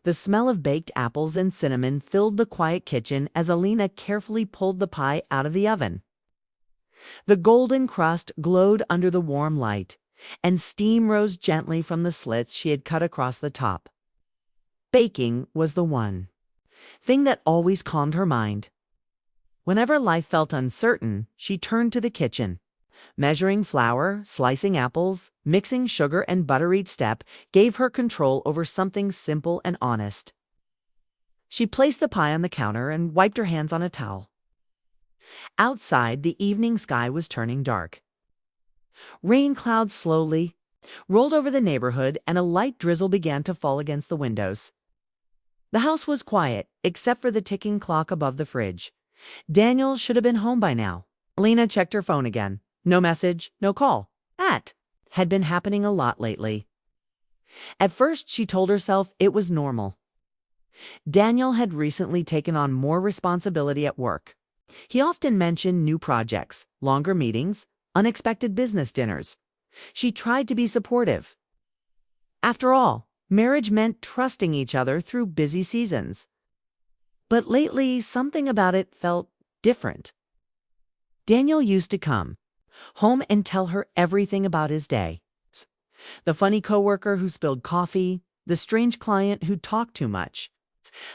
The smell of baked apples and cinnamon filled the quiet kitchen as Alina carefully pulled the pie out of the oven. The golden crust glowed under the warm light, and steam rose gently from the slits she had cut across the top. Baking was the one thing that always calmed her mind. Whenever life felt uncertain, she turned to the kitchen. Measuring flour, slicing apples, mixing sugar and butter each step gave her control over something simple and honest. She placed the pie on the counter and wiped her hands on a towel. Outside, the evening sky was turning dark. Rain clouds slowly rolled over the neighborhood, and a light drizzle began to fall against the windows. The house was quiet, except for the ticking clock above the fridge. Daniel should have been home by now. Alina checked her phone again. No message, no call. That had been happening a lot lately. At first, she told herself it was normal. Daniel had recently taken on more responsibility at work. He often mentioned new projects, longer meetings, unexpected business dinners. She tried to be supportive. After all, marriage meant trusting each other through busy seasons. But lately, something about it felt different. Daniel used to come home and tell her everything about his day. The funny coworker who spilled coffee, the strange client who talked too much,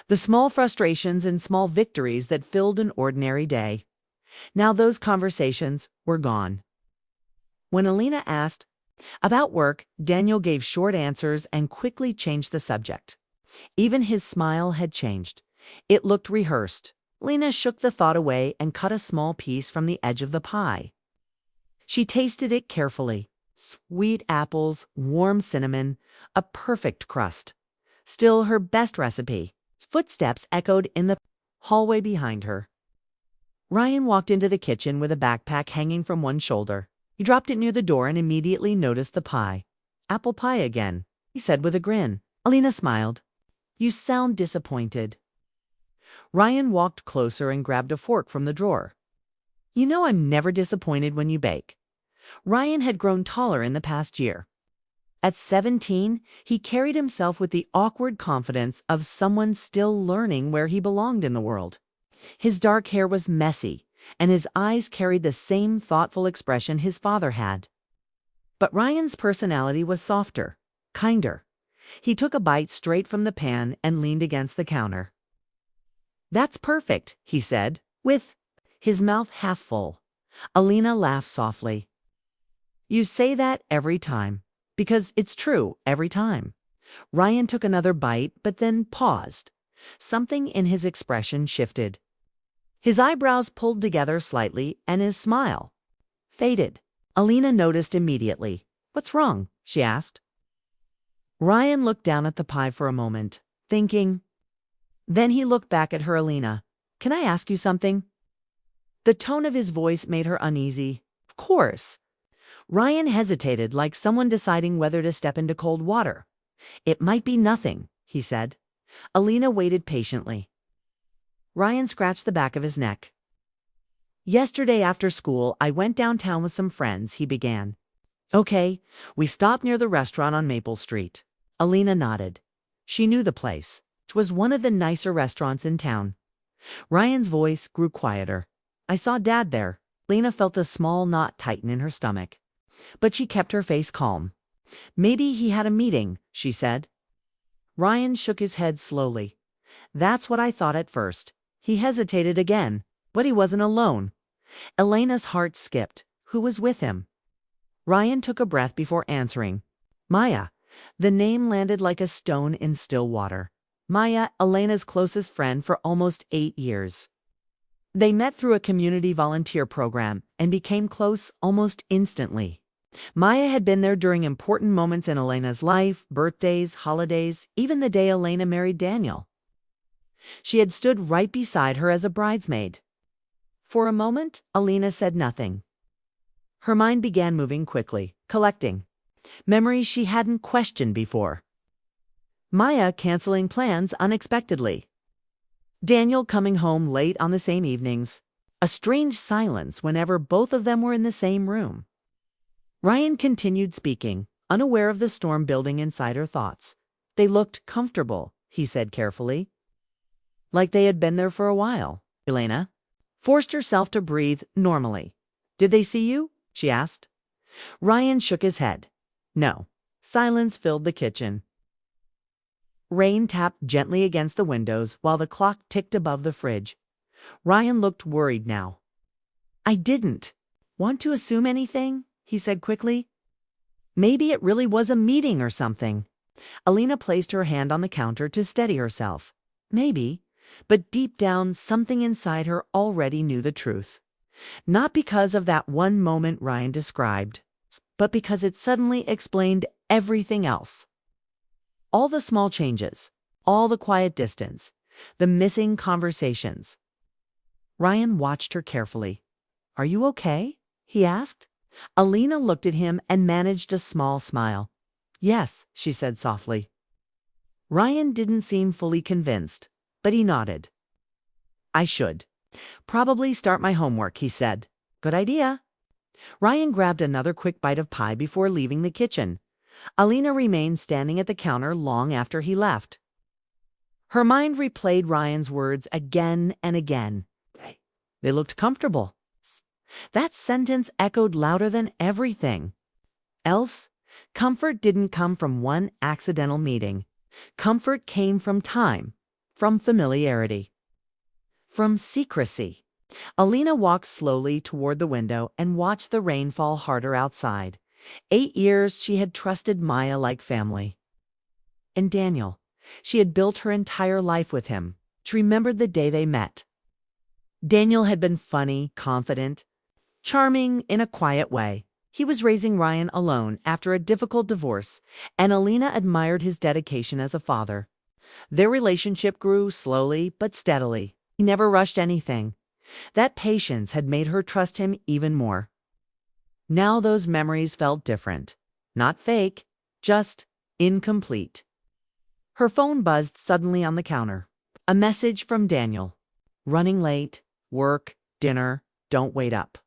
the small frustrations and small victories that filled an ordinary day. Now those conversations were gone. When Alina asked about work, Daniel gave short answers and quickly changed the subject. Even his smile had changed. It looked rehearsed. Alina shook the thought away and cut a small piece from the edge of the pie. She tasted it carefully. Sweet apples, warm cinnamon, a perfect crust. Still her best recipe. Footsteps echoed in the hallway behind her. Ryan walked into the kitchen with a backpack hanging from one shoulder. He dropped it near the door and immediately noticed the pie. "Apple pie again," he said with a grin. Alina smiled. "You sound disappointed." Ryan walked closer and grabbed a fork from the drawer. "You know I'm never disappointed when you bake." Ryan had grown taller in the past year. At 17, he carried himself with the awkward confidence of someone still learning where he belonged in the world. His dark hair was messy, and his eyes carried the same thoughtful expression his father had. But Ryan's personality was softer, kinder. He took a bite straight from the pan and leaned against the counter. "That's perfect," he said, with his mouth half full. Alina laughed softly. "You say that every time, because it's true every time." Ryan took another bite, but then paused. Something in his expression shifted. His eyebrows pulled together slightly, and his smile faded. Alina noticed immediately. "What's wrong?" she asked. Ryan looked down at the pie for a moment, thinking. Then he looked back at her. "Alina, can I ask you something?" The tone of his voice made her uneasy. "Of course." Ryan hesitated, like someone deciding whether to step into cold water. "It might be nothing," he said. Alina waited patiently. Ryan scratched the back of his neck. "Yesterday after school, I went downtown with some friends," he began. "Okay, we stopped near the restaurant on Maple Street." Alina nodded. She knew the place. It was one of the nicer restaurants in town. Ryan's voice grew quieter. "I saw Dad there." Alina felt a small knot tighten in her stomach, but she kept her face calm. "Maybe he had a meeting," she said. Ryan shook his head slowly. "That's what I thought at first." He hesitated again, but he wasn't alone. Elena's heart skipped. Who was with him? Ryan took a breath before answering. "Maya." The name landed like a stone in still water. Maya, Elena's closest friend for almost 8 years. They met through a community volunteer program and became close almost instantly. Maya had been there during important moments in Elena's life, birthdays, holidays, even the day Elena married Daniel. She had stood right beside her as a bridesmaid. For a moment, Alina said nothing. Her mind began moving quickly, collecting memories she hadn't questioned before. Maya canceling plans unexpectedly. Daniel coming home late on the same evenings. A strange silence whenever both of them were in the same room. Ryan continued speaking, unaware of the storm building inside her thoughts. They looked comfortable, he said carefully, like they had been there for a while. Elena forced herself to breathe normally. "Did they see you?" she asked. Ryan shook his head. No. Silence filled the kitchen. Rain tapped gently against the windows while the clock ticked above the fridge. Ryan looked worried now. "I didn't want to assume anything," he said quickly. "Maybe it really was a meeting or something." Alina placed her hand on the counter to steady herself. Maybe, but deep down something inside her already knew the truth. Not because of that one moment Ryan described, but because it suddenly explained everything else. All the small changes, all the quiet distance, the missing conversations. Ryan watched her carefully. "Are you okay?" he asked. Alina looked at him and managed a small smile. "Yes," she said softly. Ryan didn't seem fully convinced, but he nodded. "I should probably start my homework," he said. "Good idea." Ryan grabbed another quick bite of pie before leaving the kitchen. Alina remained standing at the counter long after he left. Her mind replayed Ryan's words again and again. They looked comfortable. That sentence echoed louder than everything else. Comfort didn't come from one accidental meeting. Comfort came from time, from familiarity, from secrecy. Alina walked slowly toward the window and watched the rain fall harder outside. 8 years she had trusted Maya like family. And Daniel, she had built her entire life with him. She remembered the day they met. Daniel had been funny, confident, charming in a quiet way. He was raising Ryan alone after a difficult divorce, and Alina admired his dedication as a father. Their relationship grew slowly but steadily. He never rushed anything. That patience had made her trust him even more. Now those memories felt different. Not fake, just incomplete. Her phone buzzed suddenly on the counter. A message from Daniel. "Running late. Work. Dinner. Don't wait up."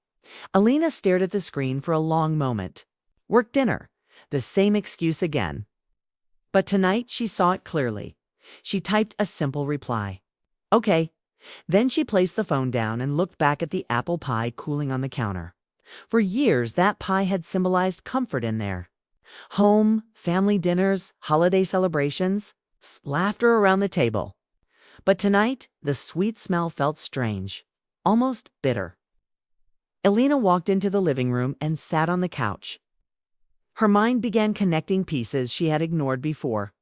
Alina stared at the screen for a long moment. Work, dinner. The same excuse again. But tonight she saw it clearly. She typed a simple reply. "Okay." Then she placed the phone down and looked back at the apple pie cooling on the counter. For years, that pie had symbolized comfort in there. Home, family dinners, holiday celebrations, laughter around the table. But tonight, the sweet smell felt strange, almost bitter. Alina walked into the living room and sat on the couch. Her mind began connecting pieces she had ignored before.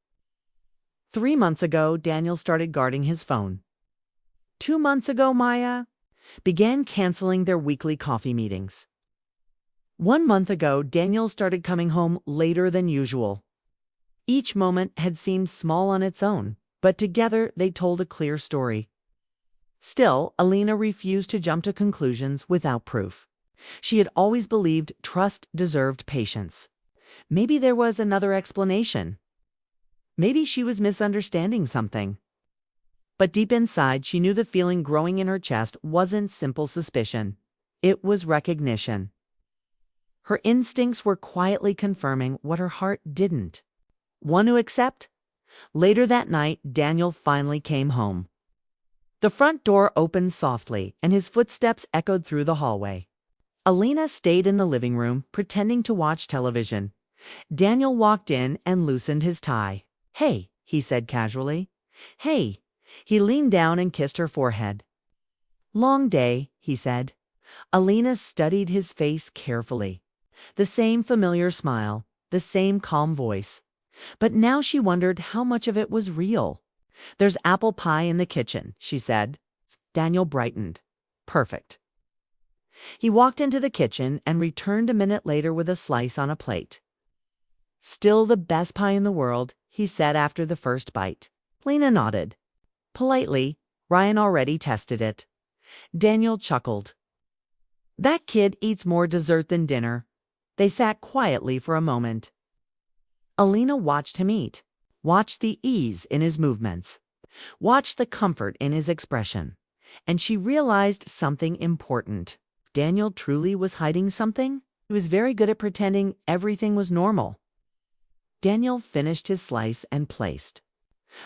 3 months ago, Daniel started guarding his phone. 2 months ago, Maya began canceling their weekly coffee meetings. 1 month ago, Daniel started coming home later than usual. Each moment had seemed small on its own, but together they told a clear story. Still, Alina refused to jump to conclusions without proof. She had always believed trust deserved patience. Maybe there was another explanation. Maybe she was misunderstanding something. But deep inside, she knew the feeling growing in her chest wasn't simple suspicion. It was recognition. Her instincts were quietly confirming what her heart didn't want to accept. Later that night, Daniel finally came home. The front door opened softly, and his footsteps echoed through the hallway. Alina stayed in the living room, pretending to watch television. Daniel walked in and loosened his tie. "Hey," he said casually. "Hey." He leaned down and kissed her forehead. "Long day," he said. Alina studied his face carefully. The same familiar smile, the same calm voice. But now she wondered how much of it was real. "There's apple pie in the kitchen," she said. Daniel brightened. "Perfect." He walked into the kitchen and returned a minute later with a slice on a plate. "Still the best pie in the world," he said after the first bite. Lena nodded. Politely, Ryan already tested it. Daniel chuckled. "That kid eats more dessert than dinner." They sat quietly for a moment. Alina watched him eat, watched the ease in his movements, watched the comfort in his expression, and she realized something important. Daniel truly was hiding something. He was very good at pretending everything was normal. Daniel finished his slice and placed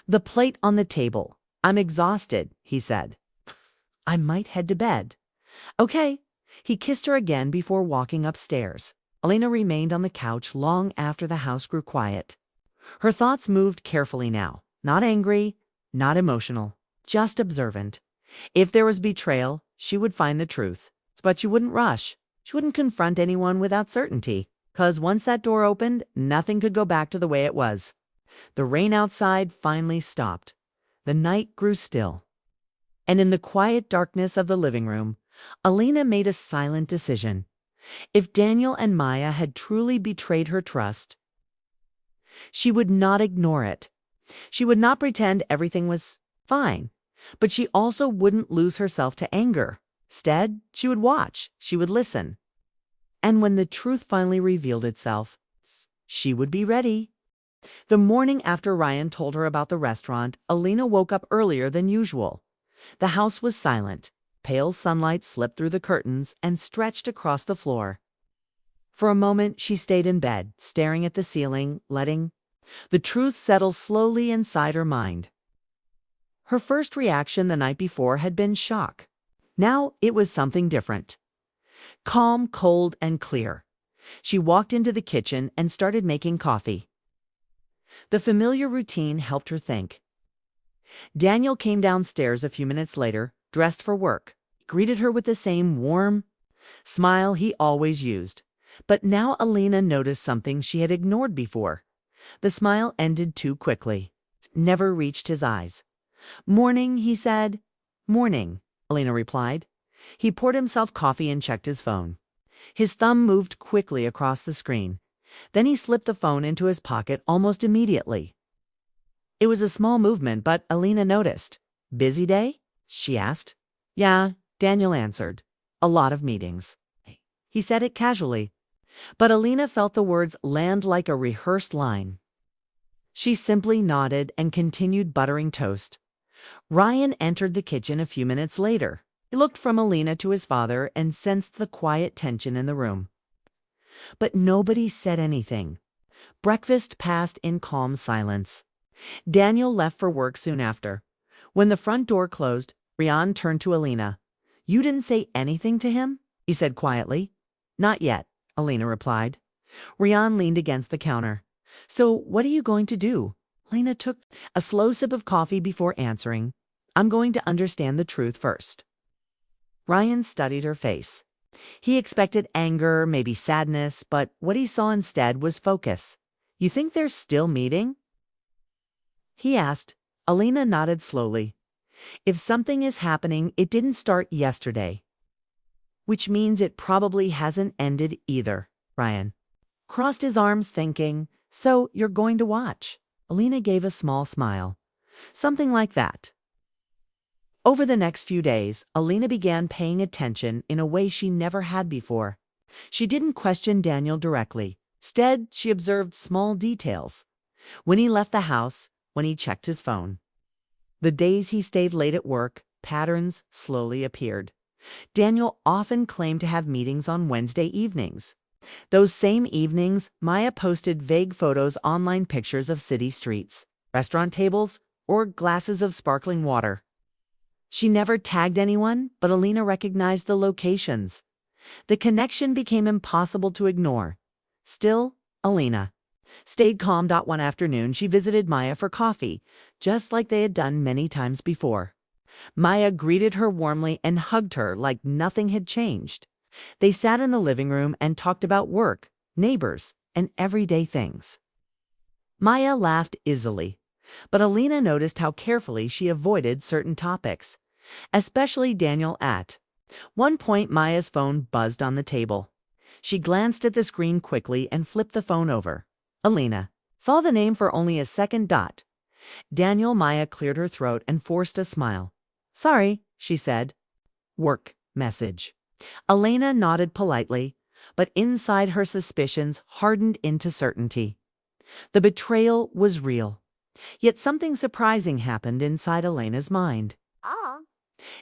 The plate on the table. I'm exhausted, he said. I might head to bed. Okay. He kissed her again before walking upstairs. Alina remained on the couch long after the house grew quiet. Her thoughts moved carefully now, not angry, not emotional, just observant. If there was betrayal, she would find the truth, but she wouldn't rush. She wouldn't confront anyone without certainty, 'cause once that door opened, nothing could go back to the way it was. The rain outside finally stopped. The night grew still. And in the quiet darkness of the living room, Alina made a silent decision. If Daniel and Maya had truly betrayed her trust, she would not ignore it. She would not pretend everything was fine, but she also wouldn't lose herself to anger. Instead, she would watch, she would listen. And when the truth finally revealed itself, she would be ready. The morning after Ryan told her about the restaurant, Alina woke up earlier than usual. The house was silent. Pale sunlight slipped through the curtains and stretched across the floor. For a moment, she stayed in bed, staring at the ceiling, letting the truth settle slowly inside her mind. Her first reaction the night before had been shock. Now it was something different. Calm, cold, and clear. She walked into the kitchen and started making coffee. The familiar routine helped her think. Daniel came downstairs a few minutes later, dressed for work. He greeted her with the same warm smile he always used. But now Alina noticed something she had ignored before. The smile ended too quickly. It never reached his eyes. "Morning," he said. "Morning," Alina replied. He poured himself coffee and checked his phone. His thumb moved quickly across the screen. Then he slipped the phone into his pocket almost immediately. It was a small movement, but Alina noticed. "Busy day?" she asked. "Yeah," Daniel answered. "A lot of meetings." He said it casually, but Alina felt the words land like a rehearsed line. She simply nodded and continued buttering toast. Ryan entered the kitchen a few minutes later. He looked from Alina to his father and sensed the quiet tension in the room. But nobody said anything. Breakfast passed in calm silence. Daniel left for work soon after. When the front door closed, Ryan turned to Alina. "You didn't say anything to him?" he said quietly. "Not yet," Alina replied. Ryan leaned against the counter. "So what are you going to do?" Alina took a slow sip of coffee before answering. "I'm going to understand the truth first." Ryan studied her face. He expected anger, maybe sadness, but what he saw instead was focus. "You think they're still meeting?" he asked. Alina nodded slowly. "If something is happening, it didn't start yesterday. Which means it probably hasn't ended either." Ryan crossed his arms thinking, "So you're going to watch?" Alina gave a small smile. "Something like that." Over the next few days, Alina began paying attention in a way she never had before. She didn't question Daniel directly. Instead, she observed small details. When he left the house, when he checked his phone. The days he stayed late at work, patterns slowly appeared. Daniel often claimed to have meetings on Wednesday evenings. Those same evenings, Maya posted vague photos, online pictures of city streets, restaurant tables, or glasses of sparkling water. She never tagged anyone, but Alina recognized the locations. The connection became impossible to ignore. Still, Alina stayed calm. One afternoon, she visited Maya for coffee, just like they had done many times before. Maya greeted her warmly and hugged her like nothing had changed. They sat in the living room and talked about work, neighbors, and everyday things. Maya laughed easily, but Alina noticed how carefully she avoided certain topics, especially Daniel. At one point, Maya's phone buzzed on the table. She glanced at the screen quickly and flipped the phone over. Alina saw the name for only a second. Daniel. Maya cleared her throat and forced a smile. "Sorry," she said. "Work message." Alina nodded politely, but inside her suspicions hardened into certainty. The betrayal was real. Yet something surprising happened inside Alina's mind.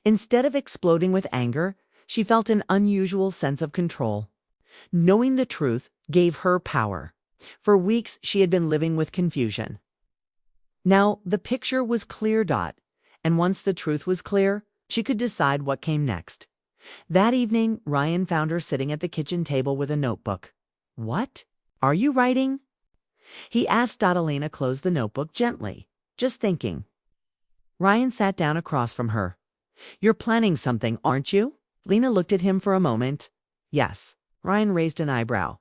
Instead of exploding with anger, she felt an unusual sense of control. Knowing the truth gave her power. For weeks, she had been living with confusion. Now, the picture was clear. And once the truth was clear, she could decide what came next. That evening, Ryan found her sitting at the kitchen table with a notebook. "What are you writing?" he asked. Alina closed the notebook gently. "Just thinking." Ryan sat down across from her. "You're planning something, aren't you?" Lena looked at him for a moment. "Yes." Ryan raised an eyebrow.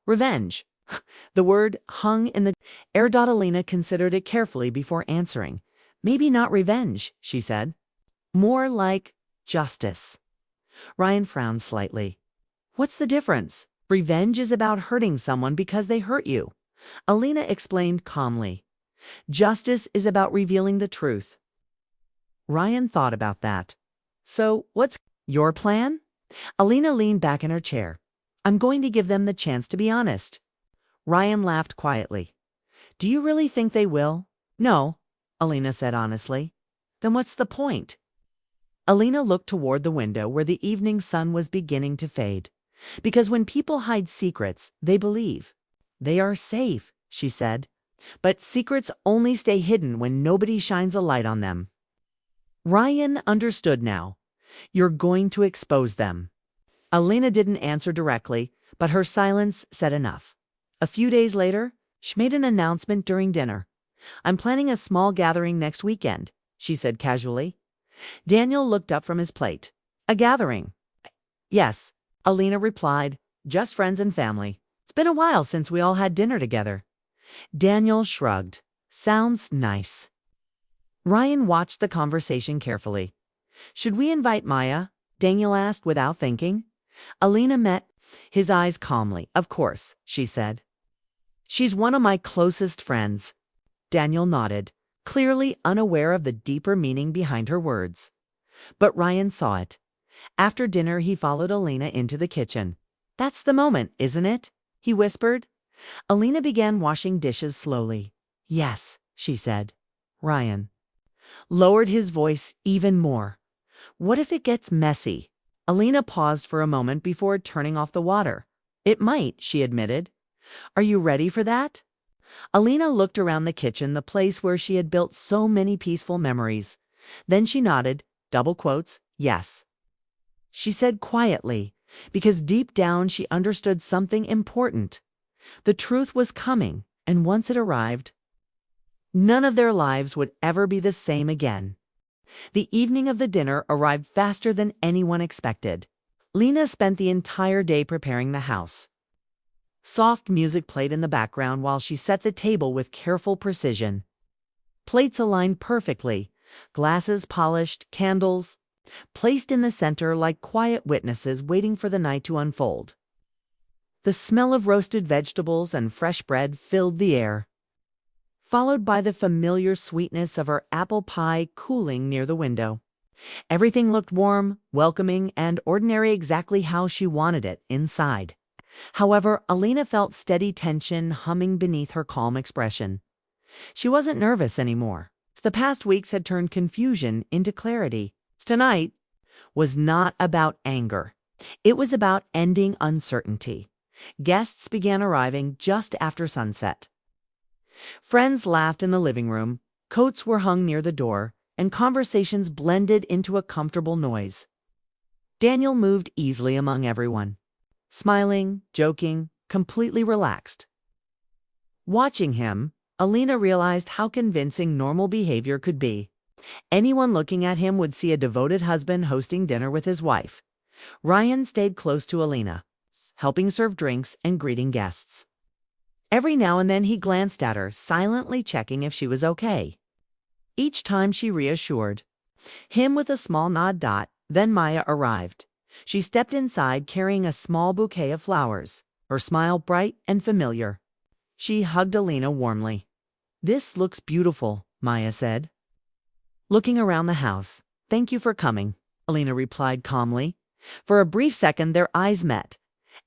"Revenge." The word hung in the air. Alina considered it carefully before answering. "Maybe not revenge," she said. "More like justice." Ryan frowned slightly. "What's the difference? Revenge is about hurting someone because they hurt you," Alina explained calmly. "Justice is about revealing the truth." Ryan thought about that. "So, what's your plan?" Alina leaned back in her chair. "I'm going to give them the chance to be honest." Ryan laughed quietly. "Do you really think they will?" "No," Alina said honestly. "Then what's the point?" Alina looked toward the window where the evening sun was beginning to fade. "Because when people hide secrets, they believe they are safe," she said. "But secrets only stay hidden when nobody shines a light on them." Ryan understood now. "You're going to expose them." Alina didn't answer directly, but her silence said enough. A few days later, she made an announcement during dinner. "I'm planning a small gathering next weekend," she said casually. Daniel looked up from his plate. "A gathering?" "Yes," Alina replied. "Just friends and family. It's been a while since we all had dinner together." Daniel shrugged. "Sounds nice." Ryan watched the conversation carefully. "Should we invite Maya?" Daniel asked without thinking. Alina met his eyes calmly. "Of course," she said. "She's one of my closest friends." Daniel nodded, clearly unaware of the deeper meaning behind her words. But Ryan saw it. After dinner, he followed Alina into the kitchen. "That's the moment, isn't it?" he whispered. Alina began washing dishes slowly. "Yes," she said. Ryan lowered his voice even more. "What if it gets messy?" Alina paused for a moment before turning off the water. "It might," she admitted. "Are you ready for that?" Alina looked around the kitchen, the place where she had built so many peaceful memories. Then she nodded, double quotes, "Yes." She said quietly, because deep down she understood something important. The truth was coming, and once it arrived, none of their lives would ever be the same again. The evening of the dinner arrived faster than anyone expected. Lena spent the entire day preparing the house. Soft music played in the background while she set the table with careful precision. Plates aligned perfectly, glasses polished, candles placed in the center like quiet witnesses waiting for the night to unfold. The smell of roasted vegetables and fresh bread filled the air, followed by the familiar sweetness of her apple pie cooling near the window. Everything looked warm, welcoming, and ordinary, exactly how she wanted it inside. However, Alina felt steady tension humming beneath her calm expression. She wasn't nervous anymore. The past weeks had turned confusion into clarity. Tonight was not about anger. It was about ending uncertainty. Guests began arriving just after sunset. Friends laughed in the living room, coats were hung near the door, and conversations blended into a comfortable noise. Daniel moved easily among everyone, smiling, joking, completely relaxed. Watching him, Alina realized how convincing normal behavior could be. Anyone looking at him would see a devoted husband hosting dinner with his wife. Ryan stayed close to Alina, helping serve drinks and greeting guests. Every now and then he glanced at her, silently checking if she was okay. Each time she reassured him with a small nod. Then Maya arrived. She stepped inside carrying a small bouquet of flowers, her smile bright and familiar. She hugged Alina warmly. "This looks beautiful," Maya said, looking around the house. "Thank you for coming," Alina replied calmly. For a brief second their eyes met,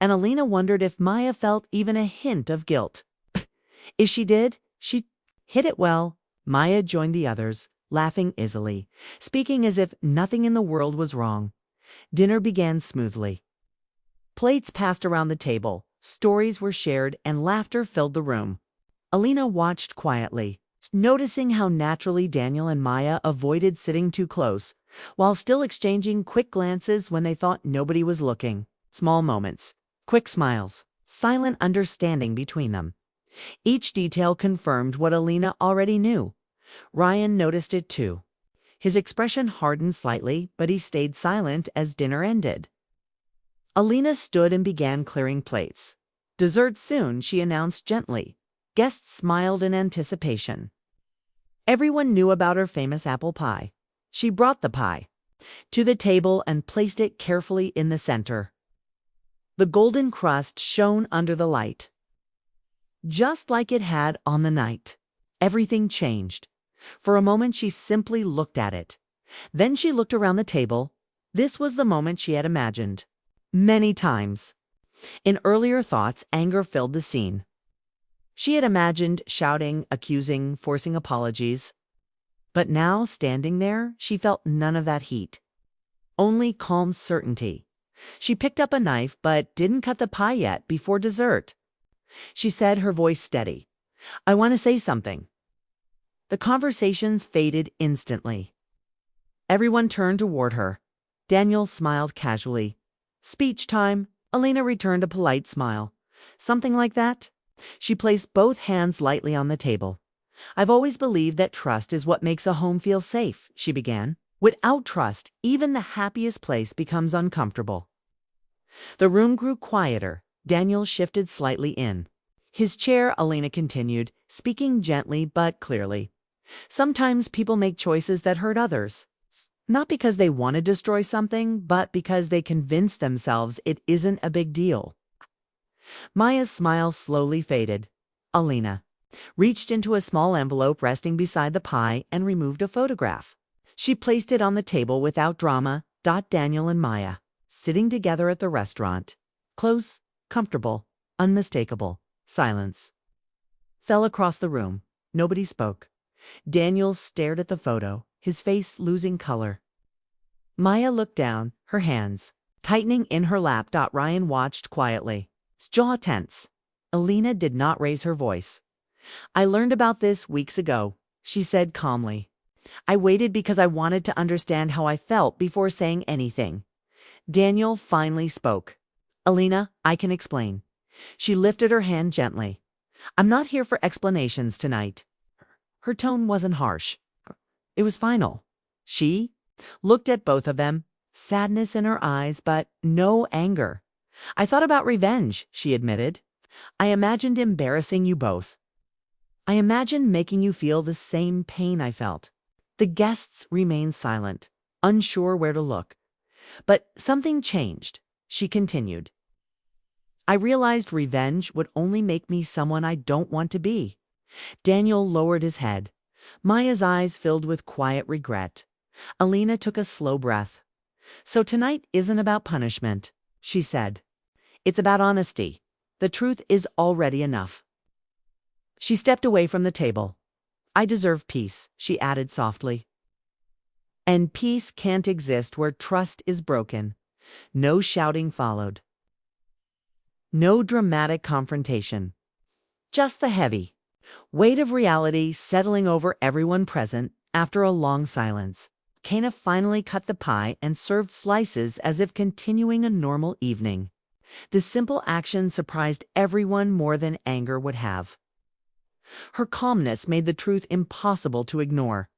and Alina wondered if Maya felt even a hint of guilt. If she did, she hid it well. Maya joined the others, laughing easily, speaking as if nothing in the world was wrong. Dinner began smoothly. Plates passed around the table, stories were shared, and laughter filled the room. Alina watched quietly, noticing how naturally Daniel and Maya avoided sitting too close, while still exchanging quick glances when they thought nobody was looking. Small moments, quick smiles, silent understanding between them. Each detail confirmed what Alina already knew. Ryan noticed it too. His expression hardened slightly, but he stayed silent as dinner ended. Alina stood and began clearing plates. "Dessert soon," she announced gently. Guests smiled in anticipation. Everyone knew about her famous apple pie. She brought the pie to the table and placed it carefully in the center. The golden crust shone under the light, just like it had on the night. Everything changed. For a moment she simply looked at it. Then she looked around the table. This was the moment she had imagined many times. In earlier thoughts, anger filled the scene. She had imagined shouting, accusing, forcing apologies. But now, standing there, she felt none of that heat. Only calm certainty. She picked up a knife but didn't cut the pie yet before dessert. She said, her voice steady, "I want to say something." The conversations faded instantly. Everyone turned toward her. Daniel smiled casually. "Speech time." Alina returned a polite smile. "Something like that?" She placed both hands lightly on the table. "I've always believed that trust is what makes a home feel safe," she began. "Without trust, even the happiest place becomes uncomfortable." The room grew quieter. Daniel shifted slightly in his chair. Alina continued, speaking gently but clearly. "Sometimes people make choices that hurt others. Not because they want to destroy something, but because they convince themselves it isn't a big deal." Maya's smile slowly faded. Alina reached into a small envelope resting beside the pie and removed a photograph. She placed it on the table without drama. Daniel and Maya, sitting together at the restaurant. Close, comfortable, unmistakable. Silence fell across the room. Nobody spoke. Daniel stared at the photo, his face losing color. Maya looked down, her hands tightening in her lap. Ryan watched quietly, his jaw tense. Alina did not raise her voice. "I learned about this weeks ago," she said calmly. "I waited because I wanted to understand how I felt before saying anything." Daniel finally spoke. "Alina, I can explain." She lifted her hand gently. "I'm not here for explanations tonight." Her tone wasn't harsh. It was final. She looked at both of them, sadness in her eyes, but no anger. "I thought about revenge," she admitted. "I imagined embarrassing you both. I imagined making you feel the same pain I felt." The guests remained silent, unsure where to look. But something changed. She continued. "I realized revenge would only make me someone I don't want to be." Daniel lowered his head. Maya's eyes filled with quiet regret. Alina took a slow breath. "So tonight isn't about punishment," she said. "It's about honesty. The truth is already enough." She stepped away from the table. "I deserve peace," she added softly. And peace can't exist where trust is broken. No shouting followed. No dramatic confrontation. Just the heavy weight of reality settling over everyone present. After a long silence, Kana finally cut the pie and served slices as if continuing a normal evening. The simple action surprised everyone more than anger would have. Her calmness made the truth impossible to ignore.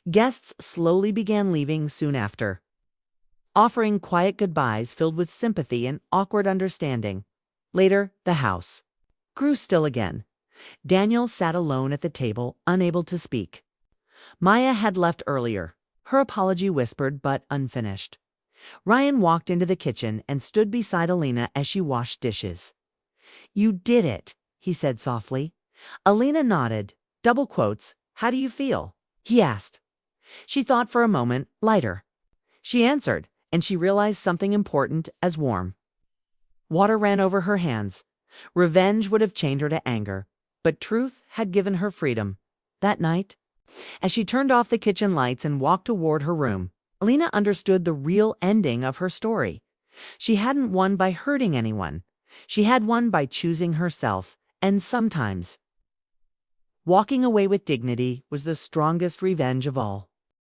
Guests slowly began leaving soon after, offering quiet goodbyes filled with sympathy and awkward understanding. Later, the house grew still again. Daniel sat alone at the table, unable to speak. Maya had left earlier, her apology whispered but unfinished. Ryan walked into the kitchen and stood beside Alina as she washed dishes. "You did it," he said softly. Alina nodded. Double quotes. "How do you feel?" he asked. She thought for a moment. "Lighter." She answered, and she realized something important as warm. Water ran over her hands. Revenge would have chained her to anger, but truth had given her freedom. That night, as she turned off the kitchen lights and walked toward her room, Alina understood the real ending of her story. She hadn't won by hurting anyone. She had won by choosing herself, and sometimes Walking away with dignity was the strongest revenge of all.